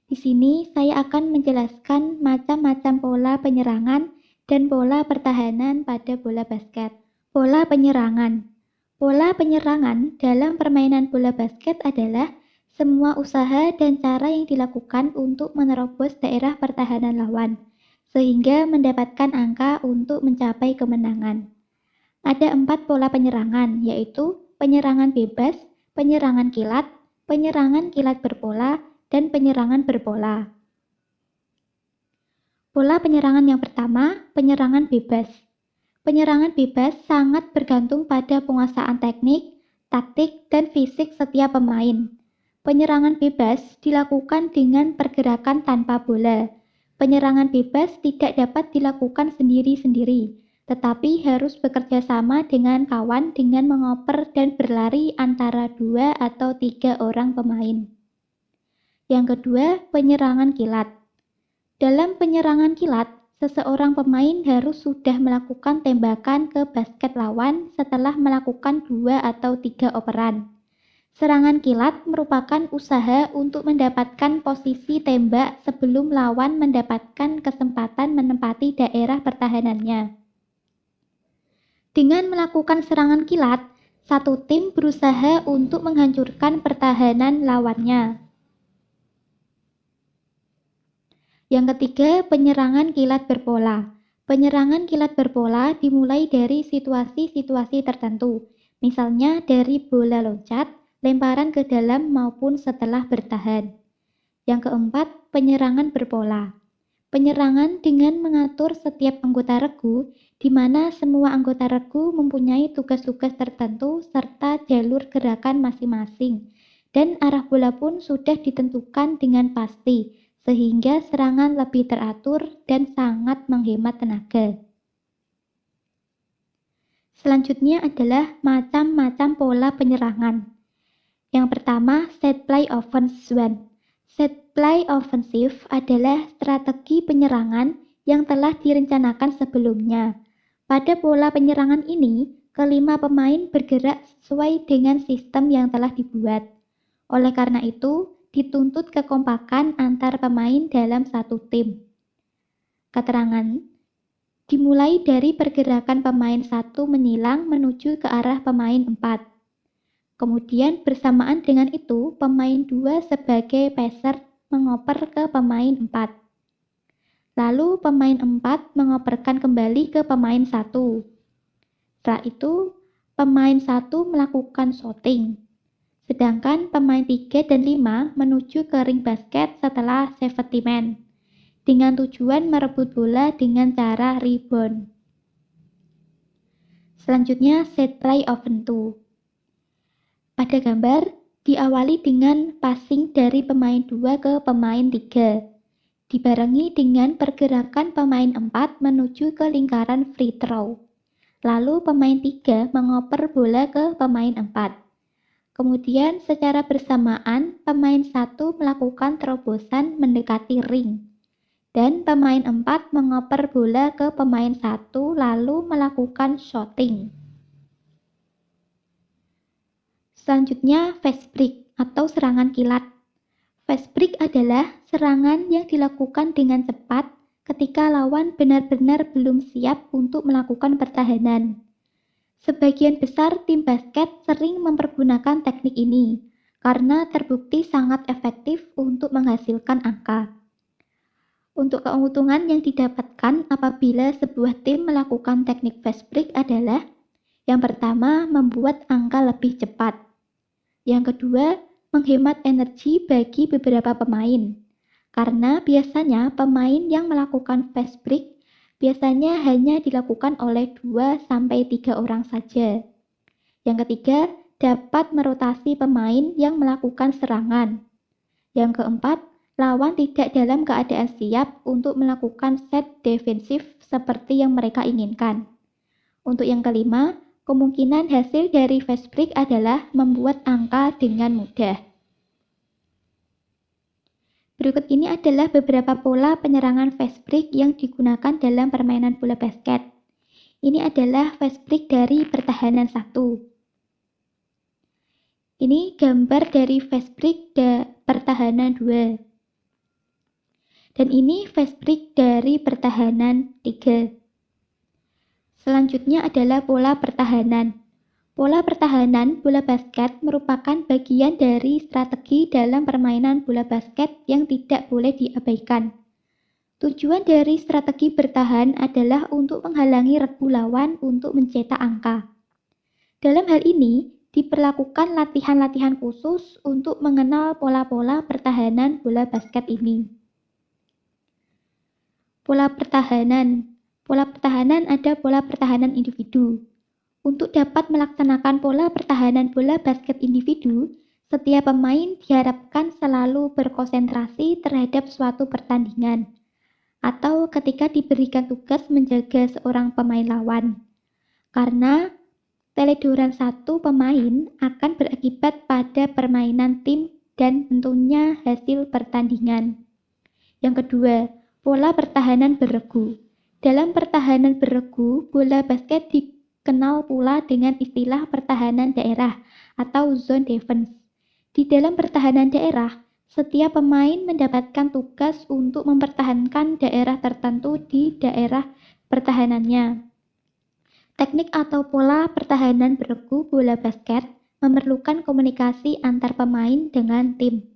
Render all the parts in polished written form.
Di sini saya akan menjelaskan macam-macam pola penyerangan dan pola pertahanan pada bola basket. Pola penyerangan. Pola penyerangan dalam permainan bola basket adalah semua usaha dan cara yang dilakukan untuk menerobos daerah pertahanan lawan, sehingga mendapatkan angka untuk mencapai kemenangan. Ada 4 pola penyerangan, yaitu penyerangan bebas, penyerangan kilat berpola, dan penyerangan berpola. Pola penyerangan yang pertama, penyerangan bebas. Penyerangan bebas sangat bergantung pada penguasaan teknik, taktik, dan fisik setiap pemain. Penyerangan bebas dilakukan dengan pergerakan tanpa bola. Penyerangan bebas tidak dapat dilakukan sendiri-sendiri, tetapi harus bekerja sama dengan kawan dengan mengoper dan berlari antara 2 atau 3 orang pemain. Yang kedua, penyerangan kilat. Dalam penyerangan kilat, seseorang pemain harus sudah melakukan tembakan ke basket lawan setelah melakukan 2 atau 3 operan. Serangan kilat merupakan usaha untuk mendapatkan posisi tembak sebelum lawan mendapatkan kesempatan menempati daerah pertahanannya. Dengan melakukan serangan kilat, satu tim berusaha untuk menghancurkan pertahanan lawannya. Yang ketiga, penyerangan kilat berpola. Penyerangan kilat berpola dimulai dari situasi-situasi tertentu, misalnya dari bola loncat, lemparan ke dalam maupun setelah bertahan. Yang keempat, penyerangan berpola. Penyerangan dengan mengatur setiap anggota regu, di mana semua anggota regu mempunyai tugas-tugas tertentu serta jalur gerakan masing-masing, dan arah bola pun sudah ditentukan dengan pasti, sehingga serangan lebih teratur dan sangat menghemat tenaga. Selanjutnya adalah macam-macam pola penyerangan. Yang pertama, set play offense one. Set play offensive adalah strategi penyerangan yang telah direncanakan sebelumnya. Pada pola penyerangan ini, kelima pemain bergerak sesuai dengan sistem yang telah dibuat. Oleh karena itu, dituntut kekompakan antar pemain dalam satu tim. Keterangan dimulai dari pergerakan pemain 1 menyilang menuju ke arah pemain 4. Kemudian bersamaan dengan itu, pemain 2 sebagai peser mengoper ke pemain 4. Lalu pemain 4 mengoperkan kembali ke pemain 1. Setelah itu, pemain 1 melakukan shooting. Sedangkan pemain 3 dan 5 menuju ke ring basket setelah safety man, dengan tujuan merebut bola dengan cara rebound. Selanjutnya, set play offense 2. Pada gambar, diawali dengan passing dari pemain 2 ke pemain 3, dibarengi dengan pergerakan pemain 4 menuju ke lingkaran free throw. Lalu pemain 3 mengoper bola ke pemain 4. Kemudian secara bersamaan pemain 1 melakukan terobosan mendekati ring, dan pemain 4 mengoper bola ke pemain 1 lalu melakukan shooting. Selanjutnya, fast break atau serangan kilat. Fast break adalah serangan yang dilakukan dengan cepat ketika lawan benar-benar belum siap untuk melakukan pertahanan. Sebagian besar tim basket sering mempergunakan teknik ini karena terbukti sangat efektif untuk menghasilkan angka. Untuk keuntungan yang didapatkan apabila sebuah tim melakukan teknik fast break adalah: yang pertama, membuat angka lebih cepat. Yang kedua, menghemat energi bagi beberapa pemain, karena biasanya pemain yang melakukan fast break biasanya hanya dilakukan oleh 2-3 orang saja. Yang ketiga, dapat merotasi pemain yang melakukan serangan. Yang keempat, lawan tidak dalam keadaan siap untuk melakukan set defensif seperti yang mereka inginkan. Untuk yang kelima, kemungkinan hasil dari fast break adalah membuat angka dengan mudah. Berikut ini adalah beberapa pola penyerangan fast break yang digunakan dalam permainan bola basket. Ini adalah fast break dari pertahanan 1. Ini gambar dari fast break pertahanan 2. Dan ini fast break dari pertahanan 3. Selanjutnya adalah pola pertahanan. Pola pertahanan bola basket merupakan bagian dari strategi dalam permainan bola basket yang tidak boleh diabaikan. Tujuan dari strategi bertahan adalah untuk menghalangi regu lawan untuk mencetak angka. Dalam hal ini, diperlakukan latihan-latihan khusus untuk mengenal pola-pola pertahanan bola basket ini. Pola pertahanan. Pola pertahanan ada pola pertahanan individu. Untuk dapat melaksanakan pola pertahanan bola basket individu, setiap pemain diharapkan selalu berkonsentrasi terhadap suatu pertandingan, atau ketika diberikan tugas menjaga seorang pemain lawan. Karena teledoran satu pemain akan berakibat pada permainan tim dan tentunya hasil pertandingan. Yang kedua, pola pertahanan beregu. Dalam pertahanan beregu, bola basket dikenal pula dengan istilah pertahanan daerah atau zone defense. Di dalam pertahanan daerah, setiap pemain mendapatkan tugas untuk mempertahankan daerah tertentu di daerah pertahanannya. Teknik atau pola pertahanan beregu bola basket memerlukan komunikasi antar pemain dengan tim.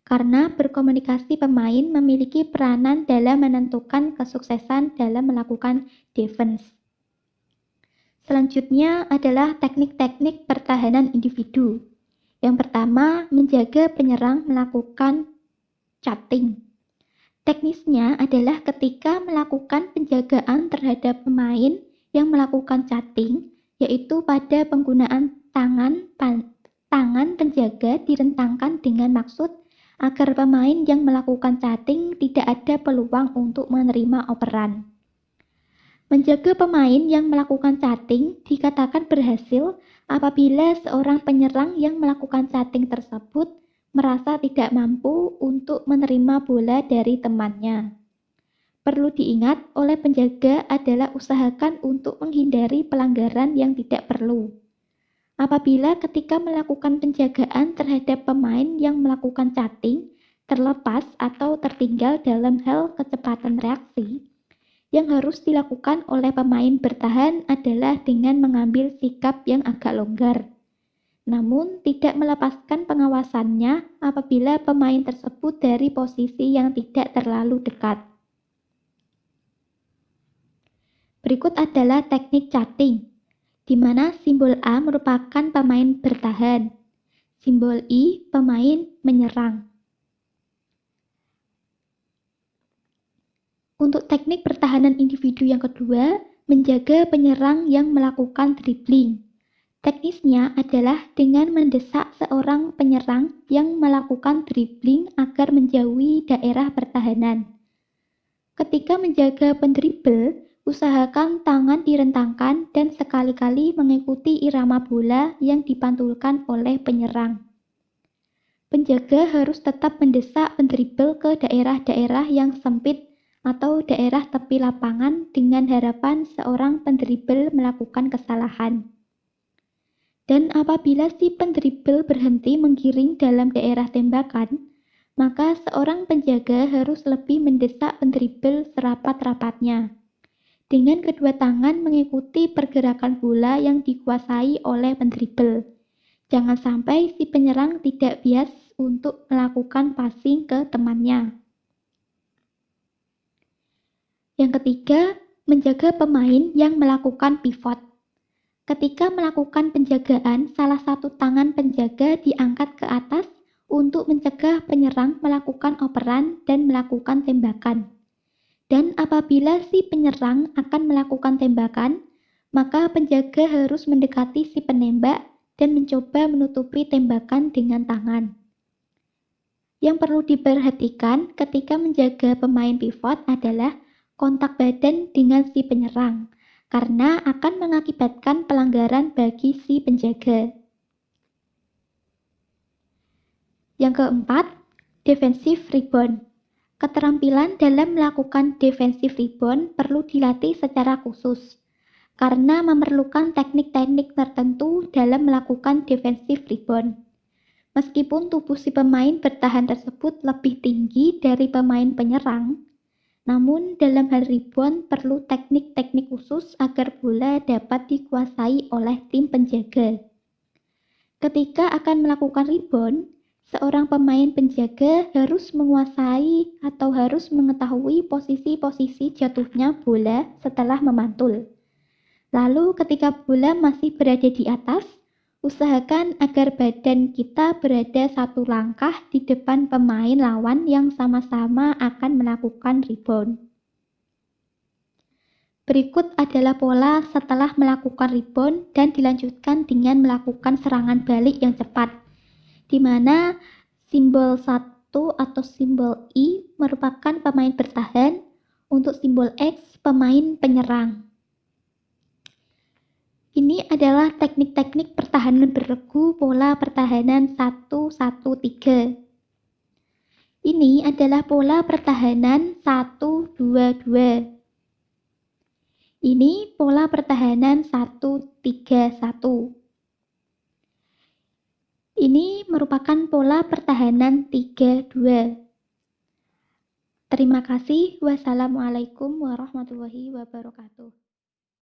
Karena berkomunikasi pemain memiliki peranan dalam menentukan kesuksesan dalam melakukan defense. Selanjutnya adalah teknik-teknik pertahanan individu. Yang pertama, menjaga penyerang melakukan cutting. Teknisnya adalah ketika melakukan penjagaan terhadap pemain yang melakukan cutting, yaitu pada penggunaan tangan penjaga direntangkan dengan maksud agar pemain yang melakukan cutting tidak ada peluang untuk menerima operan. Menjaga pemain yang melakukan cutting dikatakan berhasil apabila seorang penyerang yang melakukan cutting tersebut merasa tidak mampu untuk menerima bola dari temannya. Perlu diingat oleh penjaga adalah usahakan untuk menghindari pelanggaran yang tidak perlu. Apabila ketika melakukan penjagaan terhadap pemain yang melakukan cutting terlepas atau tertinggal dalam hal kecepatan reaksi, yang harus dilakukan oleh pemain bertahan adalah dengan mengambil sikap yang agak longgar. Namun, tidak melepaskan pengawasannya apabila pemain tersebut dari posisi yang tidak terlalu dekat. Berikut adalah teknik cutting, di mana simbol A merupakan pemain bertahan, simbol I pemain menyerang. Untuk teknik pertahanan individu yang kedua, menjaga penyerang yang melakukan dribbling. Teknisnya adalah dengan mendesak seorang penyerang yang melakukan dribbling agar menjauhi daerah pertahanan. Ketika menjaga pendribble, usahakan tangan direntangkan dan sekali-kali mengikuti irama bola yang dipantulkan oleh penyerang. Penjaga harus tetap mendesak pendribble ke daerah-daerah yang sempit atau daerah tepi lapangan dengan harapan seorang pendribble melakukan kesalahan. Dan apabila si pendribble berhenti menggiring dalam daerah tembakan, maka seorang penjaga harus lebih mendesak pendribble serapat-rapatnya. Dengan kedua tangan mengikuti pergerakan bola yang dikuasai oleh pendribble. Jangan sampai si penyerang tidak bias untuk melakukan passing ke temannya. Yang ketiga, menjaga pemain yang melakukan pivot. Ketika melakukan penjagaan, salah satu tangan penjaga diangkat ke atas untuk mencegah penyerang melakukan operan dan melakukan tembakan. Dan apabila si penyerang akan melakukan tembakan, maka penjaga harus mendekati si penembak dan mencoba menutupi tembakan dengan tangan. Yang perlu diperhatikan ketika menjaga pemain pivot adalah kontak badan dengan si penyerang, karena akan mengakibatkan pelanggaran bagi si penjaga. Yang keempat, Defensive rebound. Keterampilan dalam melakukan defensive rebound perlu dilatih secara khusus, karena memerlukan teknik-teknik tertentu dalam melakukan defensive rebound. Meskipun tubuh si pemain bertahan tersebut lebih tinggi dari pemain penyerang, namun dalam hal rebound perlu teknik-teknik khusus agar bola dapat dikuasai oleh tim penjaga. Ketika akan melakukan rebound, seorang pemain penjaga harus menguasai atau harus mengetahui posisi-posisi jatuhnya bola setelah memantul. Lalu ketika bola masih berada di atas, usahakan agar badan kita berada satu langkah di depan pemain lawan yang sama-sama akan melakukan rebound. Berikut adalah pola setelah melakukan rebound dan dilanjutkan dengan melakukan serangan balik yang cepat, di mana simbol 1 atau simbol I merupakan pemain bertahan, untuk simbol X pemain penyerang. Ini adalah teknik-teknik pertahanan beregu pola pertahanan 1-1-3. Ini adalah pola pertahanan 1-2-2. Ini pola pertahanan 1-3-1. Ini merupakan pola pertahanan 3-2. Terima kasih. Wassalamualaikum warahmatullahi wabarakatuh.